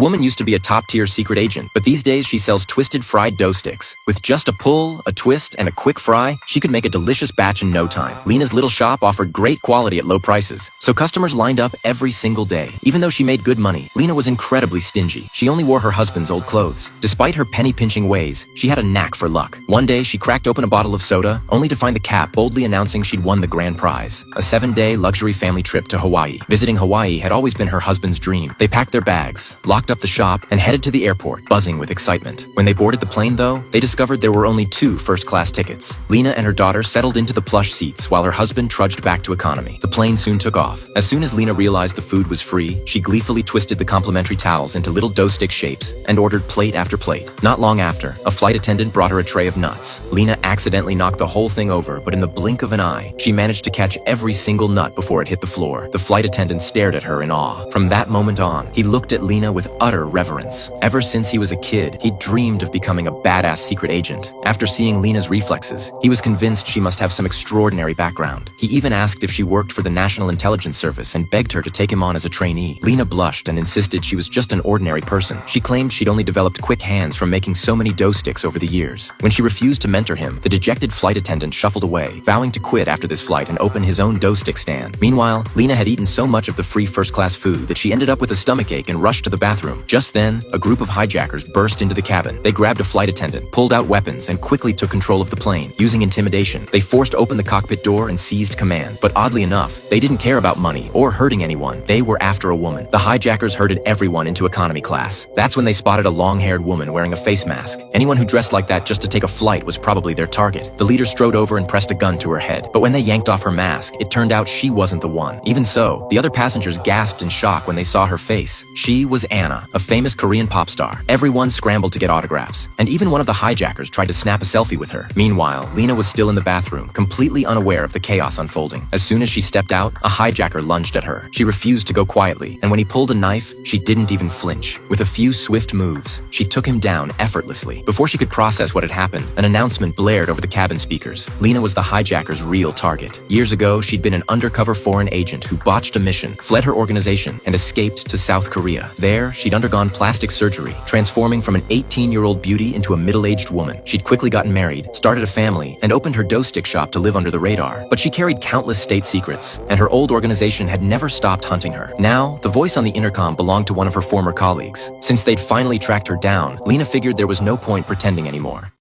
Woman used to be a top-tier secret agent, but these days she sells twisted fried dough sticks. With just a pull, a twist, and a quick fry, she could make a delicious batch in no time. Lena's little shop offered great quality at low prices, so customers lined up every single day. Even though she made good money, Lena was incredibly stingy. She only wore her husband's old clothes. Despite her penny-pinching ways, she had a knack for luck. One day, she cracked open a bottle of soda, only to find the cap boldly announcing she'd won the grand prize. A 7-day luxury family trip to Hawaii. Visiting Hawaii had always been her husband's dream. They packed their bags, locked up the shop, and headed to the airport, buzzing with excitement. When they boarded the plane, though, they discovered there were only 2 first-class tickets. Lena and her daughter settled into the plush seats while her husband trudged back to economy. The plane soon took off. As soon as Lena realized the food was free, she gleefully twisted the complimentary towels into little dough stick shapes and ordered plate after plate. Not long after, a flight attendant brought her a tray of nuts. Lena accidentally knocked the whole thing over, but in the blink of an eye, she managed to catch every single nut before it hit the floor. The flight attendant stared at her in awe. From that moment on, he looked at Lena with utter reverence. Ever since he was a kid, he dreamed of becoming a badass secret agent. After seeing Lena's reflexes, he was convinced she must have some extraordinary background. He even asked if she worked for the National Intelligence Service and begged her to take him on as a trainee. Lena blushed and insisted she was just an ordinary person. She claimed she'd only developed quick hands from making so many dough sticks over the years. When she refused to mentor him, the dejected flight attendant shuffled away, vowing to quit after this flight and open his own dough stick stand. Meanwhile, Lena had eaten so much of the free first-class food that she ended up with a stomachache and rushed to the bathroom. Just then, a group of hijackers burst into the cabin. They grabbed a flight attendant, pulled out weapons, and quickly took control of the plane. Using intimidation, they forced open the cockpit door and seized command. But oddly enough, they didn't care about money or hurting anyone. They were after a woman. The hijackers herded everyone into economy class. That's when they spotted a long-haired woman wearing a face mask. Anyone who dressed like that just to take a flight was probably their target. The leader strode over and pressed a gun to her head. But when they yanked off her mask, it turned out she wasn't the one. Even so, the other passengers gasped in shock when they saw her face. She was Anna, a famous Korean pop star. Everyone scrambled to get autographs, and even one of the hijackers tried to snap a selfie with her. Meanwhile, Lena was still in the bathroom, completely unaware of the chaos unfolding. As soon as she stepped out, a hijacker lunged at her. She refused to go quietly, and when he pulled a knife, she didn't even flinch. With a few swift moves, she took him down effortlessly. Before she could process what had happened, an announcement blared over the cabin speakers. Lena was the hijacker's real target. Years ago, she'd been an undercover foreign agent who botched a mission, fled her organization, and escaped to South Korea. There, she'd undergone plastic surgery, transforming from an 18-year-old beauty into a middle-aged woman. She'd quickly gotten married, started a family, and opened her dough stick shop to live under the radar. But she carried countless state secrets, and her old organization had never stopped hunting her. Now, the voice on the intercom belonged to one of her former colleagues. Since they'd finally tracked her down, Lena figured there was no point pretending anymore.